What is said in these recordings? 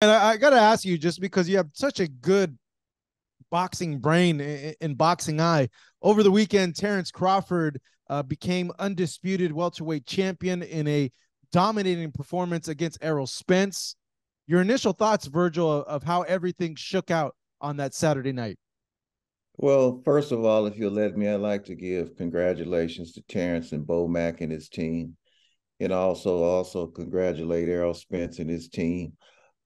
And I got to ask you, just because you have such a good boxing brain and boxing eye, over the weekend, Terence Crawford became undisputed welterweight champion in a dominating performance against Errol Spence. Your initial thoughts, Virgil, of how everything shook out on that Saturday night? Well, first of all, if you'll let me, I'd like to give congratulations to Terrence and Bo Mack and his team, and also congratulate Errol Spence and his team,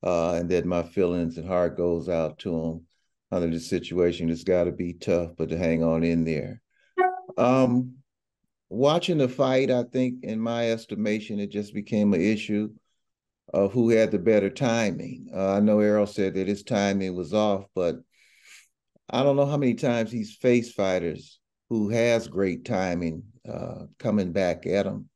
and that my feelings and heart goes out to them under the situation. It's got to be tough, but to hang on in there. Um, Watching the fight, I think, in my estimation, it just became an issue of who had the better timing. I know Errol said that his timing was off, but I don't know how many times he's faced fighters who has great timing coming back at him.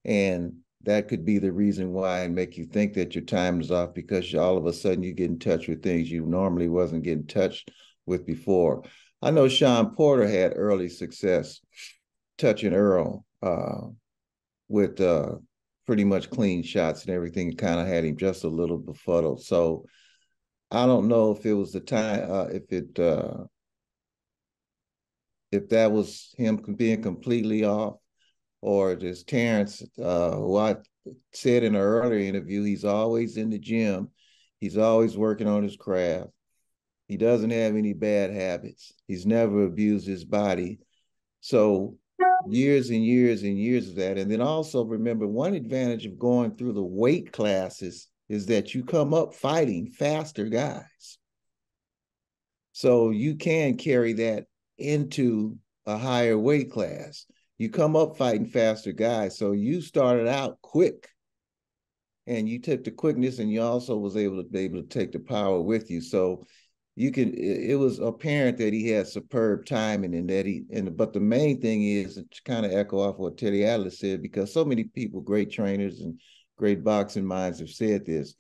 And that could be the reason why and make you think that your time is off because all of a sudden you get in touch with things you normally wasn't getting touched with before. I know Sean Porter had early success touching Earl with pretty much clean shots and everything. Kind of had him just a little befuddled. So I don't know if it was the time, if that was him being completely off, or just Terrence, who I said in an earlier interview, he's always in the gym. He's always working on his craft. He doesn't have any bad habits. He's never abused his body. So years and years and years of that. And then also remember, one advantage of going through the weight classes is that you come up fighting faster guys. So you can carry that into a higher weight class. You come up fighting faster guys. So you started out quick and you took the quickness and you also was able to take the power with you. So it was apparent that he had superb timing and but the main thing is to kind of echo off what Teddy Atlas said, because so many people, great trainers and great boxing minds have said this.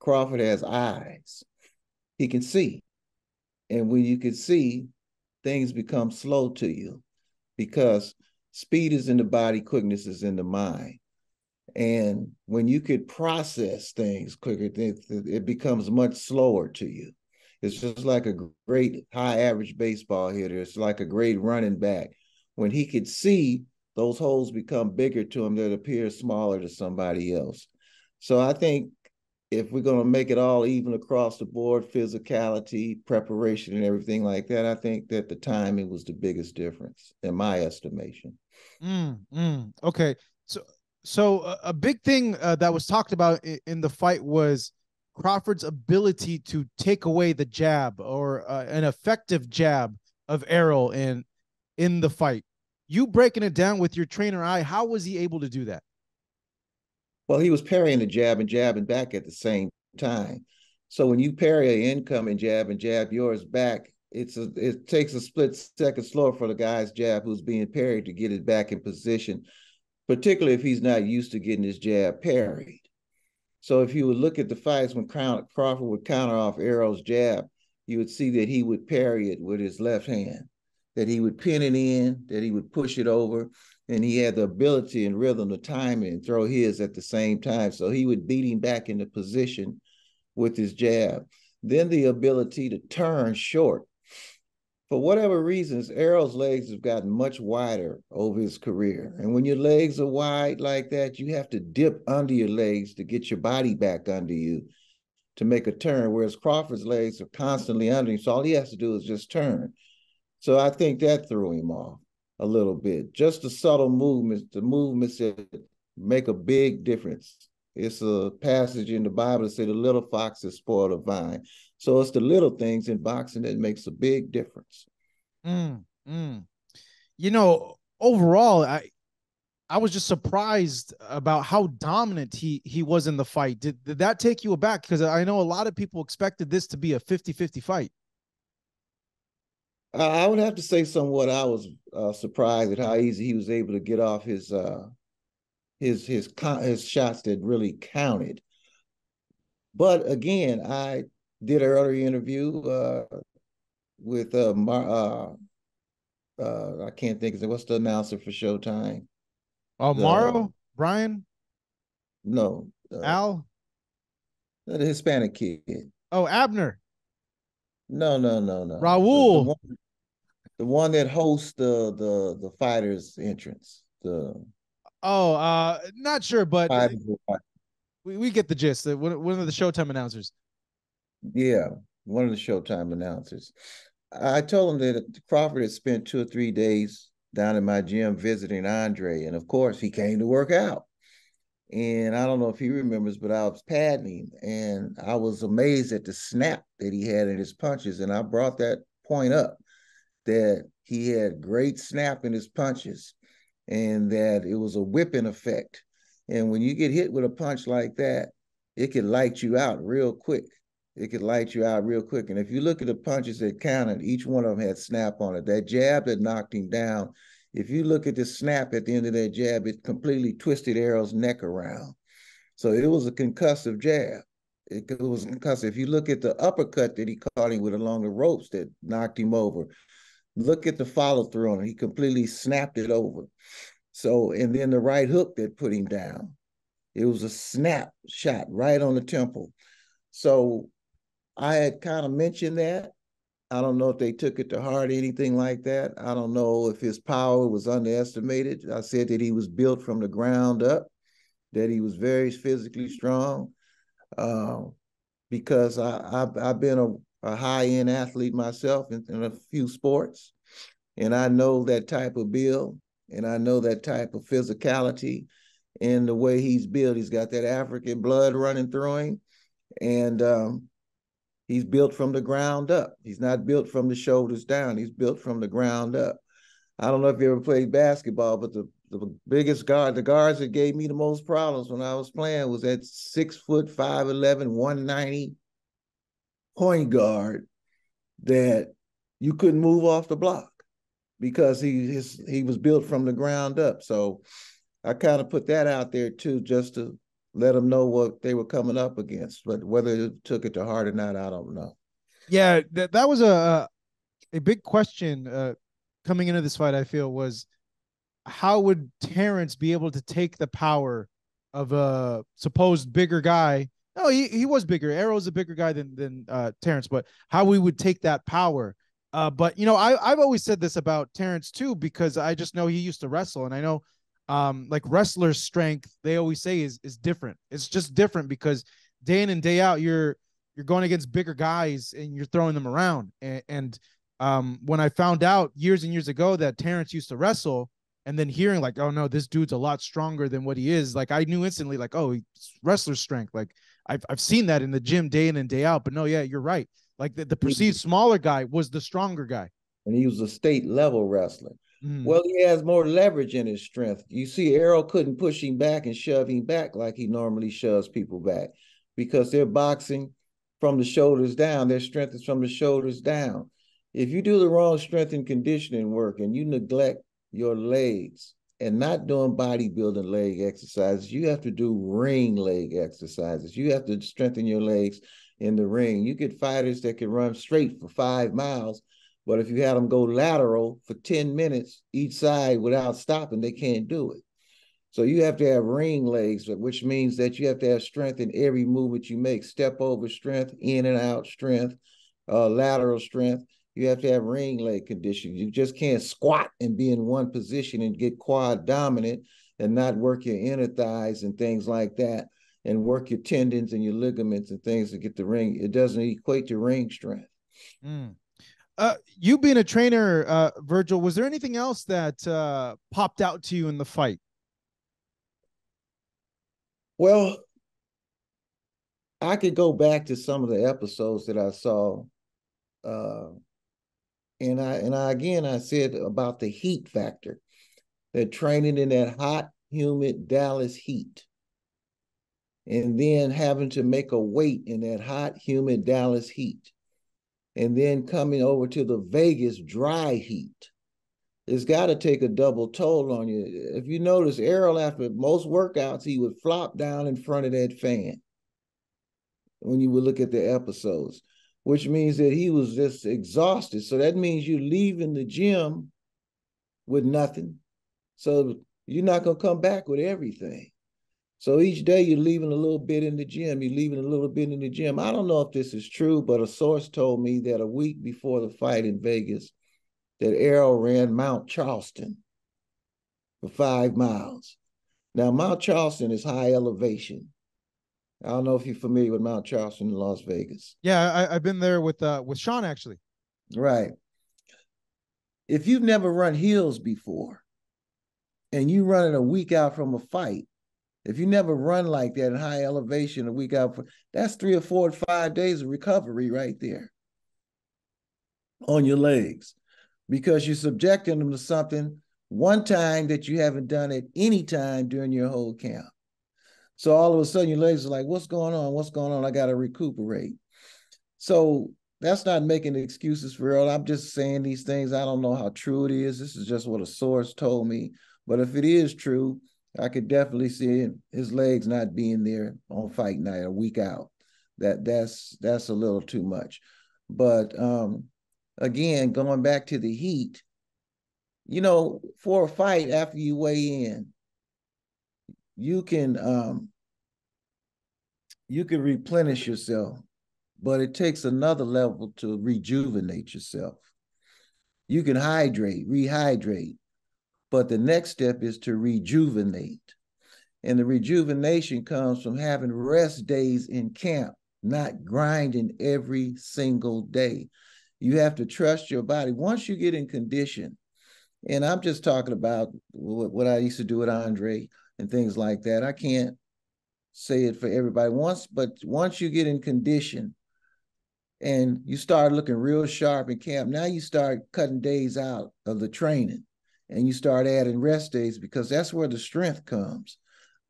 Crawford has eyes. He can see. And when you can see, things become slow to you because speed is in the body, quickness is in the mind. And when you could process things quicker, it becomes much slower to you. It's just like a great high average baseball hitter. It's like a great running back. When he could see, those holes become bigger to him that appear smaller to somebody else. So I think if we're going to make it all even across the board, physicality, preparation, and everything like that, I think that the timing was the biggest difference in my estimation. Okay, so a big thing that was talked about in the fight was Crawford's ability to take away the jab or an effective jab of Errol in the fight. You breaking it down with your trainer eye, how was he able to do that? Well, he was parrying the jab and jabbing back at the same time. So when you parry an incoming jab and jab yours back, it takes a split second slower for the guy's jab who's being parried to get it back in position, particularly if he's not used to getting his jab parried. So if you would look at the fights when Crawford would counter off Errol's jab, you would see that he would parry it with his left hand, that he would pin it in, that he would push it over, and he had the ability and rhythm to time it and throw his at the same time. So he would beat him back into position with his jab. Then the ability to turn short. For whatever reasons, Errol's legs have gotten much wider over his career. And when your legs are wide like that, you have to dip under your legs to get your body back under you to make a turn, whereas Crawford's legs are constantly under him. So all he has to do is just turn. So I think that threw him off a little bit. Just the subtle movements, the movements that make a big difference. It's a passage in the Bible that says the little fox has spoiled the vine. So it's the little things in boxing that makes a big difference. Mm, mm. Overall, I was just surprised about how dominant he was in the fight. Did that take you aback? Because I know a lot of people expected this to be a 50-50 fight. I would have to say somewhat. I was surprised at how easy he was able to get off his shots that really counted. But again, I did an earlier interview with I can't think of it. What's the announcer for Showtime? The Morrow, Brian, no, Al. The Hispanic kid. Oh, Abner. No, no, no, no. Raul. The one that hosts the fighters entrance. The Oh, not sure, but fighters, we get the gist. One of the Showtime announcers. yeah, one of the Showtime announcers. I told him that Crawford had spent 2 or 3 days down in my gym visiting Andre, and of course he came to work out. And I don't know if he remembers, but I was padding and I was amazed at the snap that he had in his punches. And I brought that point up that he had great snap in his punches and that it was a whipping effect. And when you get hit with a punch like that, it could light you out real quick. It could light you out real quick. And if you look at the punches that counted, each one of them had snap on it. That jab that knocked him down, if you look at the snap at the end of that jab, it completely twisted Errol's neck around. So it was a concussive jab. It was concussive. If you look at the uppercut that he caught him with along the ropes that knocked him over, look at the follow through on it. He completely snapped it over. So, and then the right hook that put him down, it was a snap shot right on the temple. So I had kind of mentioned that. I don't know if they took it to heart, anything like that. I don't know if his power was underestimated. I said that he was built from the ground up, that he was very physically strong, uh, because I've been a high-end athlete myself in a few sports, and I know that type of build, and I know that type of physicality, and the way he's built. He's got that African blood running through him, and he's built from the ground up. He's not built from the shoulders down. He's built from the ground up. I don't know if you ever played basketball, but the biggest guard, the guards that gave me the most problems when I was playing was that 6'5", 5'11", 190 point guard that you couldn't move off the block because he was built from the ground up. So I kind of put that out there too, just to let them know what they were coming up against. But whether it took it to heart or not, I don't know. Yeah, that was a big question coming into this fight. I feel was how would Terence be able to take the power of a supposed bigger guy? No, he was bigger. Errol's a bigger guy than Terence, but how we would take that power. But I've always said this about Terence too, because I just know he used to wrestle, and I know like wrestlers' strength, they always say is different. It's just different because day in and day out, you're going against bigger guys and you're throwing them around. And when I found out years and years ago that Terence used to wrestle, and then hearing like, oh no, this dude's a lot stronger than what he is, like I knew instantly, like, oh, he's wrestler strength. Like I've seen that in the gym day in and day out. But no, yeah, you're right. Like the perceived smaller guy was the stronger guy. And he was a state level wrestler. Mm. Well, he has more leverage in his strength. You see, Errol couldn't push him back and shove him back like he normally shoves people back because they're boxing from the shoulders down. Their strength is from the shoulders down. If you do the wrong strength and conditioning work and you neglect your legs and not doing bodybuilding leg exercises, you have to do ring leg exercises. You have to strengthen your legs in the ring. You get fighters that can run straight for 5 miles, but if you had them go lateral for 10 minutes each side without stopping, they can't do it. So you have to have ring legs, which means that you have to have strength in every movement you make. Step over strength, in and out strength, lateral strength. You have to have ring leg condition. You just can't squat and be in one position and get quad dominant and not work your inner thighs and things like that, and work your tendons and your ligaments and things to get the ring. It doesn't equate to ring strength. Mm. You being a trainer, Virgil, was there anything else that popped out to you in the fight? Well, I could go back to some of the episodes that I saw, uh, and I again I said about the heat factor, that training in that hot, humid Dallas heat, and then having to make a weight in that hot, humid Dallas heat, and then coming over to the Vegas dry heat. It's got to take a double toll on you. If you notice, Errol, after most workouts, he would flop down in front of that fan when you would look at the episodes, which means that he was just exhausted. So that means you're leaving the gym with nothing. So you're not going to come back with everything. So each day you're leaving a little bit in the gym, you're leaving a little bit in the gym. I don't know if this is true, but a source told me that a week before the fight in Vegas, that Errol ran Mount Charleston for 5 miles. Now, Mount Charleston is high elevation. I don't know if you're familiar with Mount Charleston in Las Vegas. Yeah, I've been there with Sean actually. Right. If you've never run hills before and you running a week out from a fight, if you never run like that in high elevation a week out, that's 3 or 4 to 5 days of recovery right there on your legs, because you're subjecting them to something one time that you haven't done at any time during your whole camp. So all of a sudden your legs are like, what's going on? What's going on? I got to recuperate. So that's not making excuses for Earl. I'm just saying these things. I don't know how true it is. This is just what a source told me. But if it is true, I could definitely see his legs not being there on fight night a week out. That's a little too much. But again, going back to the heat, for a fight after you weigh in, you can replenish yourself, but it takes another level to rejuvenate yourself. You can rehydrate, but the next step is to rejuvenate. And the rejuvenation comes from having rest days in camp, not grinding every single day. You have to trust your body. Once you get in condition, and I'm just talking about what I used to do with Andre and things like that. I can't say it for everybody but once you get in condition and you start looking real sharp in camp, now you start cutting days out of the training and you start adding rest days, because that's where the strength comes.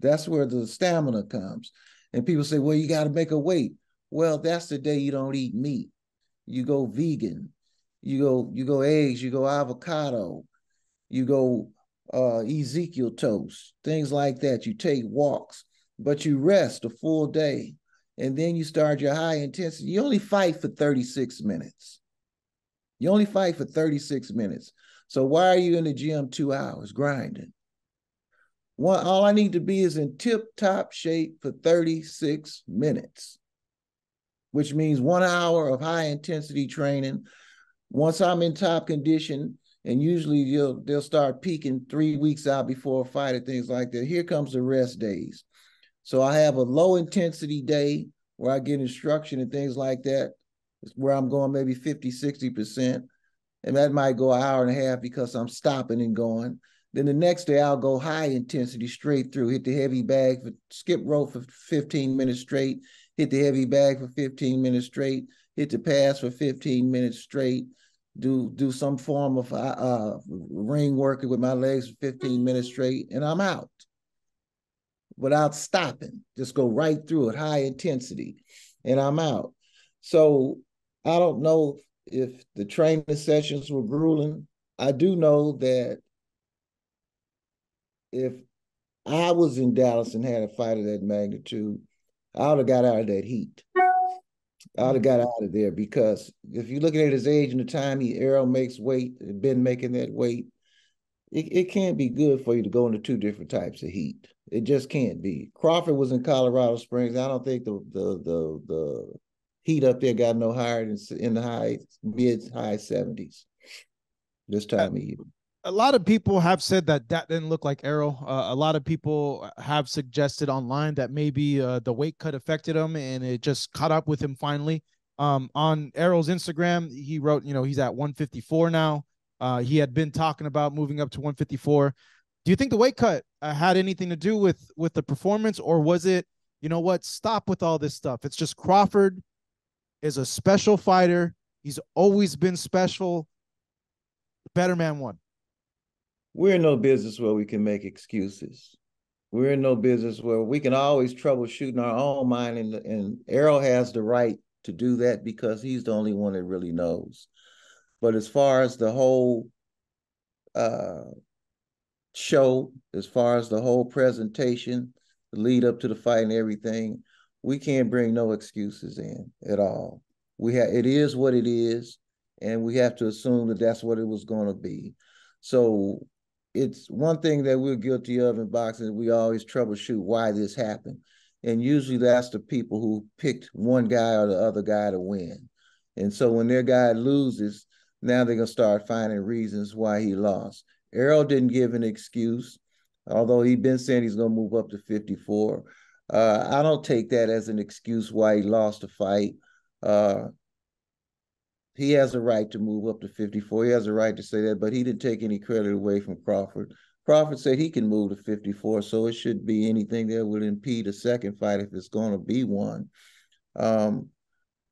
That's where the stamina comes. And people say, well, you got to make a weight. Well, that's the day you don't eat meat. You go vegan. You go eggs, you go avocado, you go Ezekiel toast, things like that. You take walks, but you rest a full day. And then you start your high intensity. You only fight for 36 minutes. You only fight for 36 minutes. So why are you in the gym 2 hours grinding? All I need to be is in tip-top shape for 36 minutes, which means 1 hour of high-intensity training. Once I'm in top condition, and usually they'll start peaking 3 weeks out before a fight and things like that, here comes the rest days. So I have a low-intensity day where I get instruction and things like that, where I'm going maybe 50, 60%. And that might go an hour and a half because I'm stopping and going. Then the next day I'll go high intensity straight through, hit the heavy bag, skip rope for 15 minutes straight, hit the heavy bag for 15 minutes straight, hit the pass for 15 minutes straight, do some form of ring work with my legs for 15 minutes straight, and I'm out without stopping. Just go right through it, high intensity, and I'm out. So I don't know if the training sessions were grueling. I do know that if I was in Dallas and had a fight of that magnitude, I would have got out of that heat. I would have got out of there, because if you look at his age and the time Errol makes weight, been making that weight, it can't be good for you to go into two different types of heat. It just can't be. Crawford was in Colorado Springs. I don't think the heat up there got no higher than in the mid-high 70s this time of year. A lot of people have said that didn't look like Errol. A lot of people have suggested online that maybe the weight cut affected him and it just caught up with him finally. On Errol's Instagram, he wrote, he's at 154 now. He had been talking about moving up to 154. Do you think the weight cut had anything to do with the performance, or was it, stop with all this stuff? It's just Crawford is a special fighter. He's always been special. The better man won. We're in no business where we can make excuses. We're in no business where we can always troubleshoot in our own mind, and Errol has the right to do that because he's the only one that really knows. But as far as the whole show, as far as the whole presentation, the lead up to the fight and everything, we can't bring no excuses in at all. It is what it is, and we have to assume that that's what it was going to be. So it's one thing that we're guilty of in boxing. We always troubleshoot why this happened. And usually that's the people who picked one guy or the other guy to win. And so when their guy loses, now they're going to start finding reasons why he lost. Errol didn't give an excuse, although he'd been saying he's going to move up to 54. I don't take that as an excuse why he lost a fight. Uh, he has a right to move up to 54. He has a right to say that, but he didn't take any credit away from Crawford. Crawford said he can move to 54, so it shouldn't be anything that would impede a second fight if it's going to be one. Um,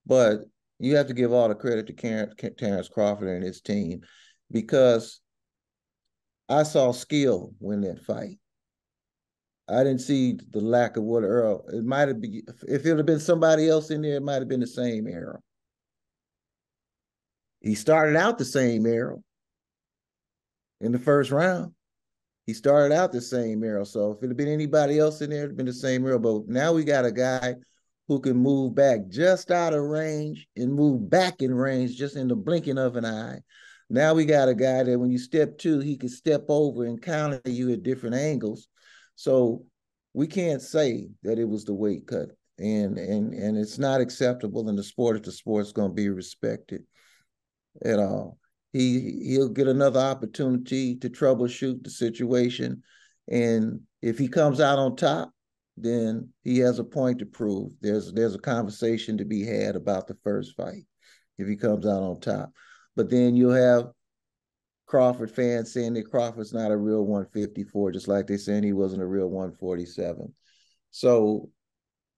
but you have to give all the credit to Terence Crawford and his team, because I saw skill win that fight. I didn't see the lack of what Errol. It might have been, if it would have been somebody else in there, it might have been the same Errol. He started out the same Errol in the first round. He started out the same Errol. So if it had been anybody else in there, it'd have been the same Errol. But now we got a guy who can move back just out of range and move back in range just in the blinking of an eye. Now we got a guy that when you step two, he can step over and counter you at different angles. So we can't say that it was the weight cut. And it's not acceptable in the sport if the sport's going to be respected at all. He'll get another opportunity to troubleshoot the situation. And if he comes out on top, then he has a point to prove. There's a conversation to be had about the first fight if he comes out on top. But then you'll have Crawford fans saying that Crawford's not a real 154, just like they're saying he wasn't a real 147. So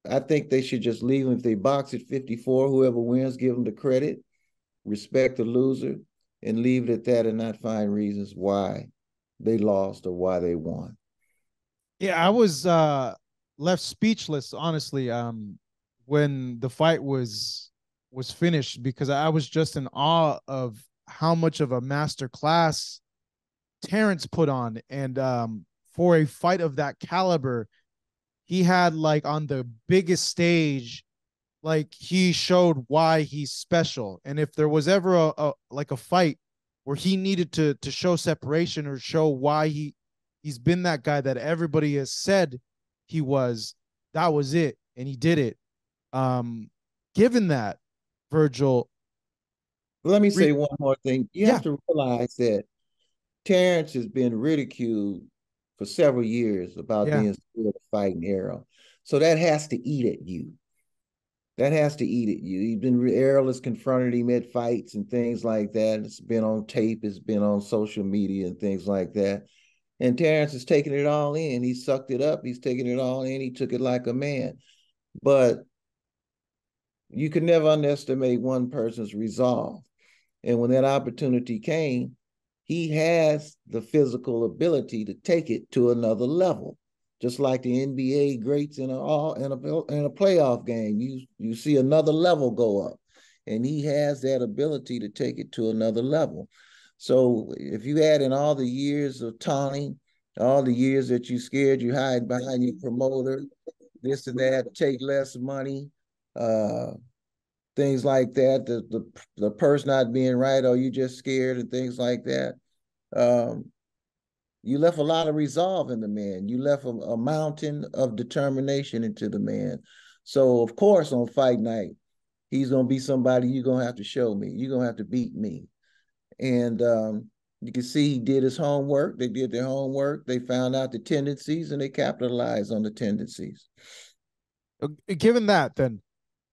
I think they should just leave him. If they box at 54, whoever wins, give them the credit, respect the loser, and leave it at that, and not find reasons why they lost or why they won. Yeah, I was left speechless, honestly, when the fight was finished, because I was just in awe of how much of a master class Terence put on. And for a fight of that caliber, he had, like, on the biggest stage, like, he showed why he's special. And if there was ever a fight where he needed to show separation or show why he's been that guy that everybody has said he was, that was it, and he did it. Given that, Virgil, Let me say one more thing. You yeah, have to realize that Terence has been ridiculed for several years about yeah. being scared of fighting Errol. So that has to eat at you. That has to eat at you. Errol has confronted him at fights and things like that. It's been on tape, it's been on social media and things like that. And Terence is taking it all in. He sucked it up. He's taking it all in. He took it like a man. But you can never underestimate one person's resolve. And when that opportunity came, he has the physical ability to take it to another level. Just like the NBA greats in a playoff game, you see another level go up, and he has that ability to take it to another level. So if you add in all the years of taunting, all the years that you scared, you hide behind your promoter, this and that, take less money, uh, things like that, the purse not being right, or you just scared and things like that. Um, you left a lot of resolve in the man. You left a mountain of determination into the man. So of course on fight night, he's gonna be somebody you're gonna have to show me. You're gonna have to beat me. And you can see he did his homework. They did their homework. They found out the tendencies and they capitalized on the tendencies. Given that, then,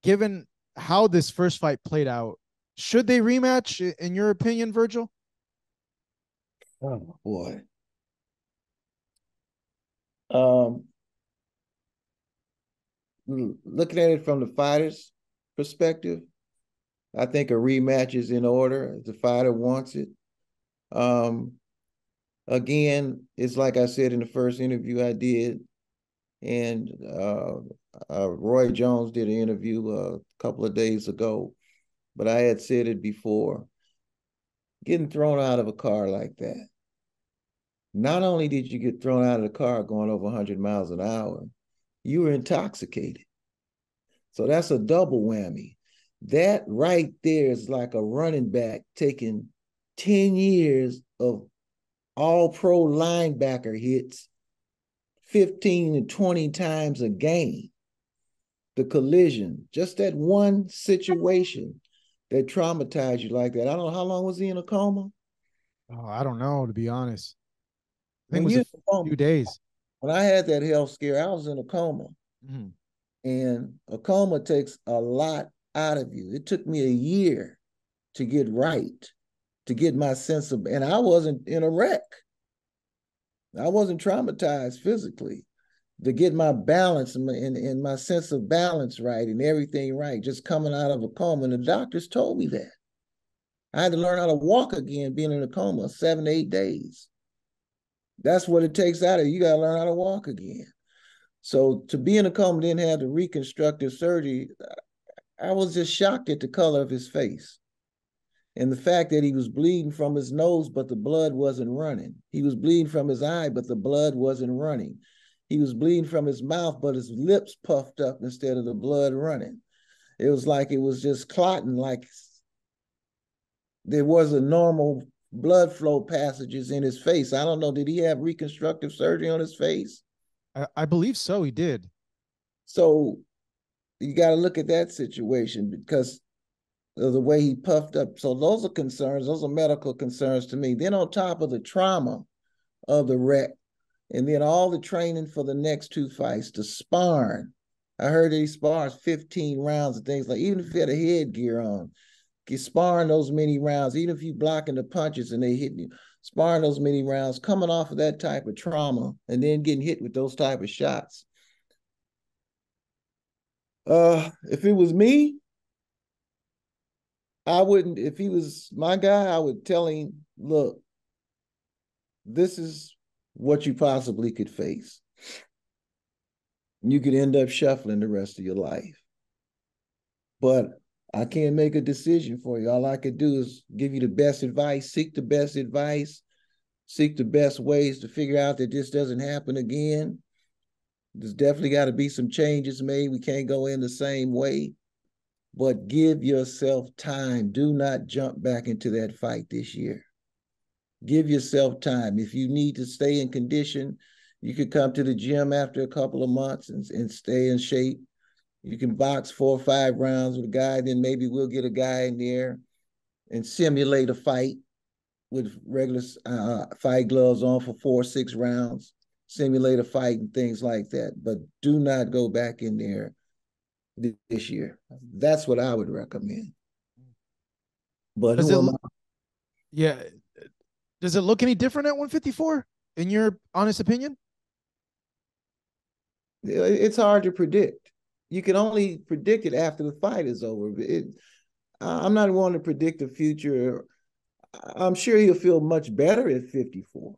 given how this first fight played out, should they rematch, in your opinion, Virgil? Oh boy. Um, Looking at it from the fighter's perspective, I think a rematch is in order if the fighter wants it. Um, Again, it's like I said in the first interview I did, and Roy Jones did an interview a couple of days ago, but I had said it before. Getting thrown out of a car like that, not only did you get thrown out of the car going over 100 miles an hour, you were intoxicated. So that's a double whammy. That right there is like a running back taking 10 years of all-pro linebacker hits 15 to 20 times a game. The collision, just that one situation that traumatized you like that. I don't know, how long was he in a coma? Oh, I don't know, to be honest. I think it When was you a few days. when I had that health scare, I was in a coma. Mhm. And a coma takes a lot out of you. It took me a year to get right, to get my sense of, and I wasn't in a wreck. I wasn't traumatized physically. To get my balance and my sense of balance right and everything right, just coming out of a coma. And the doctors told me that. I had to learn how to walk again, being in a coma 7 to 8 days. That's what it takes out of you. You got to learn how to walk again. So to be in a coma, then have the reconstructive surgery, I was just shocked at the color of his face. And the fact that he was bleeding from his nose, but the blood wasn't running. He was bleeding from his eye, but the blood wasn't running. He was bleeding from his mouth, but his lips puffed up instead of the blood running. It was like it was just clotting, like there was a normal blood flow passages in his face. I don't know, did he have reconstructive surgery on his face? I believe so. He did. So you got to look at that situation because of the way he puffed up. So those are concerns. Those are medical concerns to me. Then on top of the trauma of the wreck, and then all the training for the next two fights, the sparring. I heard that he spars 15 rounds and things like, even if he had a headgear on, he's sparring those many rounds, even if you blocking the punches and they hitting you, sparring those many rounds, coming off of that type of trauma and then getting hit with those type of shots. If it was me, I wouldn't, if he was my guy, I would tell him, look, this is what you possibly could face. You could end up shuffling the rest of your life. But I can't make a decision for you. All I could do is give you the best advice, seek the best advice, seek the best ways to figure out that this doesn't happen again. There's definitely got to be some changes made. We can't go in the same way, but give yourself time. Do not jump back into that fight this year. Give yourself time. If you need to stay in condition, you could come to the gym after a couple of months and stay in shape. You can box 4 or 5 rounds with a guy, then maybe we'll get a guy in there and simulate a fight with regular fight gloves on for 4 or 6 rounds, simulate a fight and things like that. But do not go back in there this year. That's what I would recommend. But Does who it? am I? Yeah. Does it look any different at 154, in your honest opinion? It's hard to predict. You can only predict it after the fight is over. I'm not wanting to predict the future. I'm sure he'll feel much better at 54.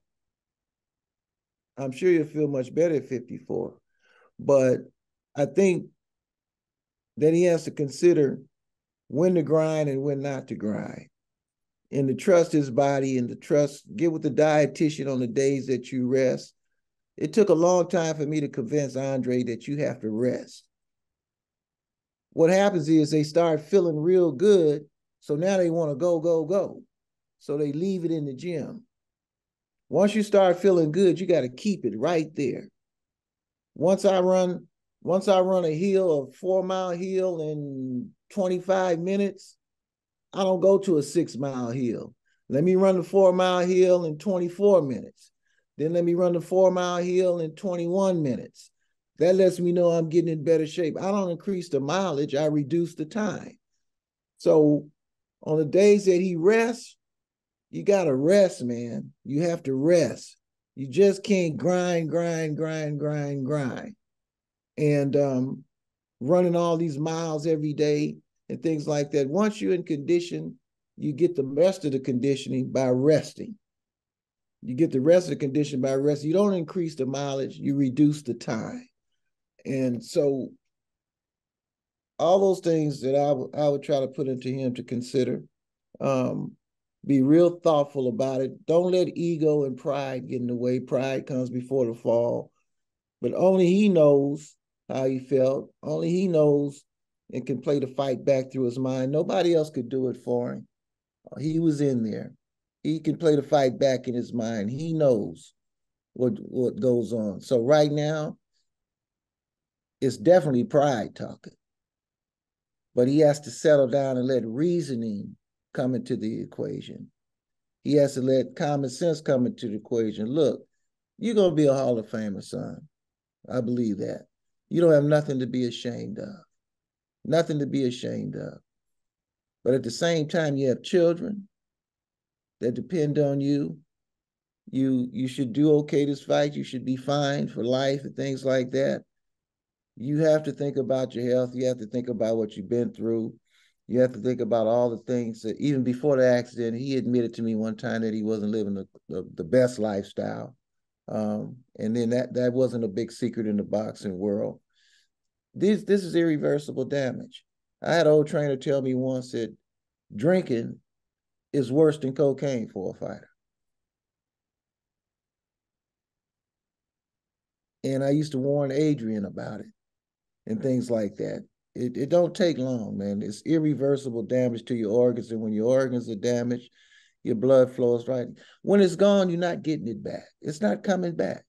I'm sure he'll feel much better at 54. But I think that he has to consider when to grind and when not to grind. And to trust his body and to get with the dietitian on the days that you rest. It took a long time for me to convince Andre that you have to rest. What happens is they start feeling real good. So now they want to go, go, go. So they leave it in the gym. Once you start feeling good, you got to keep it right there. Once I run a hill, a 4-mile hill in 25 minutes, I don't go to a 6-mile hill. Let me run the 4-mile hill in 24 minutes. Then let me run the 4-mile hill in 21 minutes. That lets me know I'm getting in better shape. I don't increase the mileage, I reduce the time. So on the days that he rests, you got to rest, man. You have to rest. You just can't grind. And running all these miles every day and things like that. Once you're in condition, you get the rest of the conditioning by resting. You get the rest of the condition by resting. You don't increase the mileage, you reduce the time. And so all those things that I would try to put into him to consider. Be real thoughtful about it. Don't let ego and pride get in the way. Pride comes before the fall. But only he knows how he felt. Only he knows and can play the fight back through his mind. Nobody else could do it for him. He was in there. He can play the fight back in his mind. He knows what goes on. So right now, it's definitely pride talking. But he has to settle down and let reasoning come into the equation. He has to let common sense come into the equation. Look, you're going to be a Hall of Famer, son. I believe that. You don't have nothing to be ashamed of. Nothing to be ashamed of. But at the same time, you have children that depend on you. You should do okay this fight. You should be fine for life and things like that. You have to think about your health. You have to think about what you've been through. You have to think about all the things that even before the accident, he admitted to me one time that he wasn't living the best lifestyle. And then that wasn't a big secret in the boxing world. This is irreversible damage. I had an old trainer tell me once that drinking is worse than cocaine for a fighter. And I used to warn Adrian about it and things like that. It don't take long, man. It's irreversible damage to your organs. And when your organs are damaged, your blood flows right. When it's gone, you're not getting it back. It's not coming back.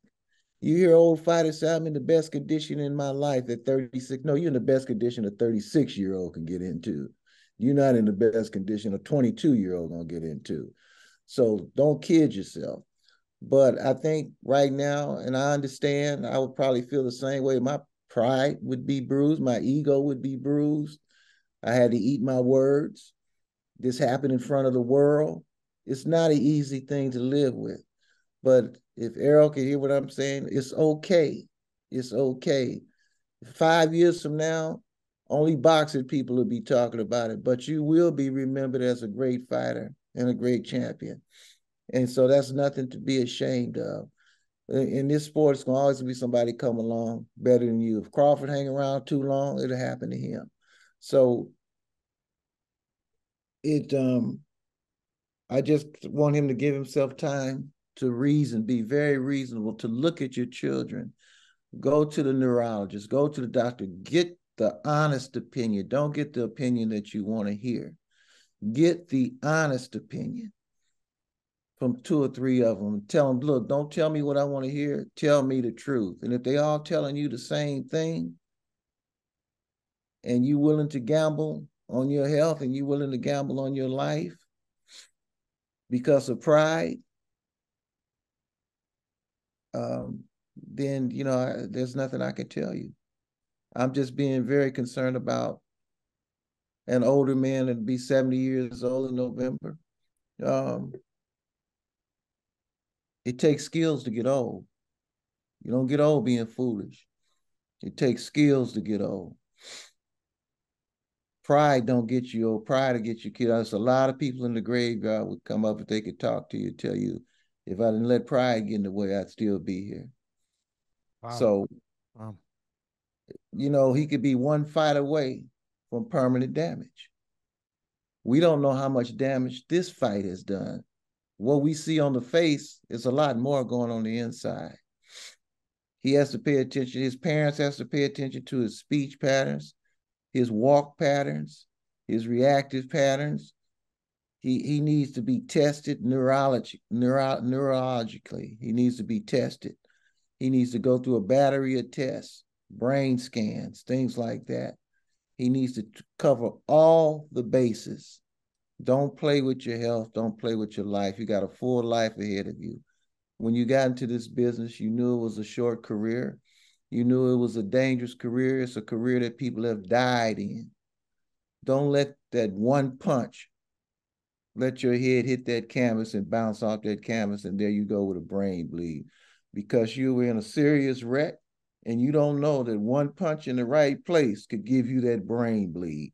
You hear old fighters say, I'm in the best condition in my life at 36. No, you're in the best condition a 36-year-old can get into. You're not in the best condition a 22-year-old gonna get into. So don't kid yourself. But I think right now, and I understand, I would probably feel the same way. My pride would be bruised. My ego would be bruised. I had to eat my words. This happened in front of the world. It's not an easy thing to live with. But if Errol can hear what I'm saying, it's okay. It's okay. 5 years from now, only boxing people will be talking about it, but you will be remembered as a great fighter and a great champion. And so that's nothing to be ashamed of. In this sport, it's going to always be somebody come along better than you. If Crawford hang around too long, it'll happen to him. So I just want him to give himself time to reason, be very reasonable, to look at your children, go to the neurologist, go to the doctor, get the honest opinion. Don't get the opinion that you want to hear. Get the honest opinion from 2 or 3 of them. Tell them, look, don't tell me what I want to hear. Tell me the truth. And if they all telling you the same thing, and you willing to gamble on your health and you willing to gamble on your life because of pride, then, there's nothing I can tell you. I'm just being very concerned about an older man that'd be 70 years old in November. It takes skills to get old. You don't get old being foolish. It takes skills to get old. Pride don't get you old. Pride will get you killed. There's a lot of people in the graveyard would come up if they could talk to you, tell you, if I didn't let pride get in the way, I'd still be here. Wow. So, he could be one fight away from permanent damage. We don't know how much damage this fight has done. What we see on the face is a lot more going on the inside. He has to pay attention. His parents has to pay attention to his speech patterns, his walk patterns, his reactive patterns. He needs to be tested neurologically. He needs to be tested. He needs to go through a battery of tests, brain scans, things like that. He needs to cover all the bases. Don't play with your health. Don't play with your life. You got a full life ahead of you. When you got into this business, you knew it was a short career. You knew it was a dangerous career. It's a career that people have died in. Don't let that one punch let your head hit that canvas and bounce off that canvas, and there you go with a brain bleed, because you were in a serious wreck and you don't know that one punch in the right place could give you that brain bleed.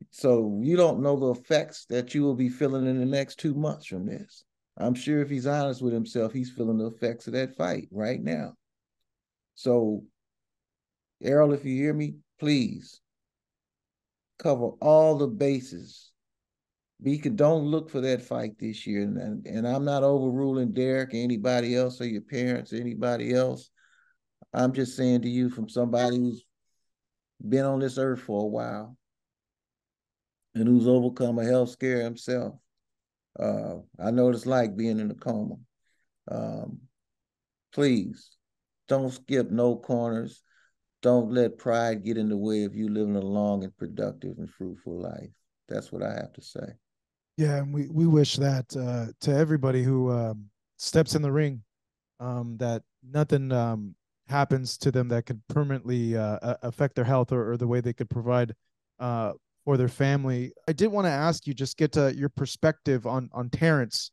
So you don't know the effects that you will be feeling in the next 2 months from this. I'm sure if he's honest with himself, he's feeling the effects of that fight right now. So, Errol, if you hear me, please cover all the bases. Don't look for that fight this year. And I'm not overruling Derek or anybody else or your parents or anybody else. I'm just saying to you from somebody who's been on this earth for a while and who's overcome a health scare himself. I know what it's like being in a coma. Um, please don't skip no corners. Don't let pride get in the way of you living a long and productive and fruitful life. That's what I have to say. Yeah, and we wish that to everybody who steps in the ring, that nothing happens to them that could permanently affect their health, or the way they could provide uh, for their family. I did want to ask you, just get your perspective on Terrence.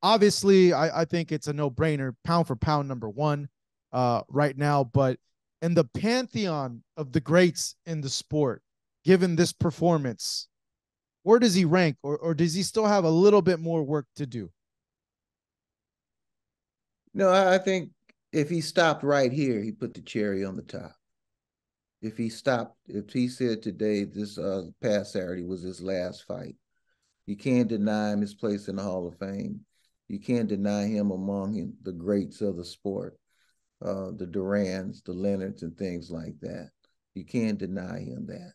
Obviously, I think it's a no brainer, pound for pound, number one right now. But in the pantheon of the greats in the sport, given this performance, where does he rank, or does he still have a little bit more work to do? No, I think if he stopped right here, he put the cherry on the top. If he stopped, if he said today, this past Saturday was his last fight, you can't deny him his place in the Hall of Fame. You can't deny him among the greats of the sport, the Durans, the Leonards, and things like that. You can't deny him that.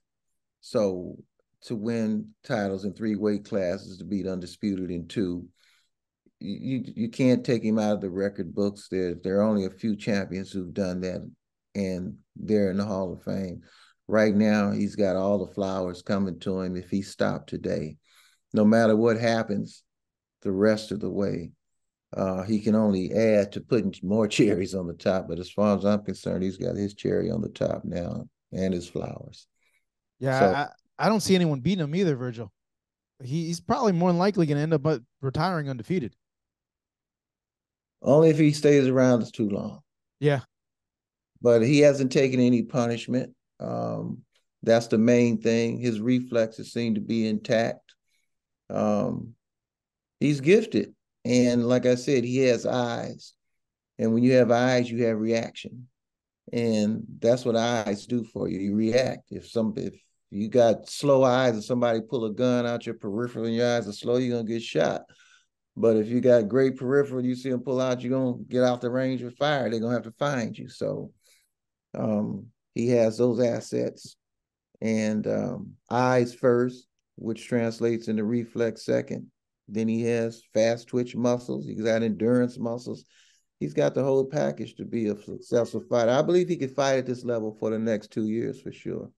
So to win titles in 3 weight classes, to beat undisputed in 2, you can't take him out of the record books. There are only a few champions who've done that, and they're in the Hall of Fame. Right now, he's got all the flowers coming to him if he stopped today. No matter what happens the rest of the way, he can only add to putting more cherries on the top. But as far as I'm concerned, he's got his cherry on the top now and his flowers. So Yeah, I don't see anyone beating him either, Virgil. He's probably more than likely going to end up retiring undefeated. only if he stays around too long. Yeah, But he hasn't taken any punishment. That's the main thing. His reflexes seem to be intact. Um, he's gifted. And like I said, he has eyes. And when you have eyes, you have reaction. And that's what eyes do for you. You react. If you got slow eyes and somebody pull a gun out your peripheral and your eyes are slow, you're gonna get shot. But if you got great peripheral, you see them pull out, you're gonna get out the range of fire. They're gonna have to find you. So he has those assets, and eyes first, which translates into reflex second. Then he has fast twitch muscles. He's got endurance muscles. He's got the whole package to be a successful fighter. I believe he could fight at this level for the next 2 years for sure.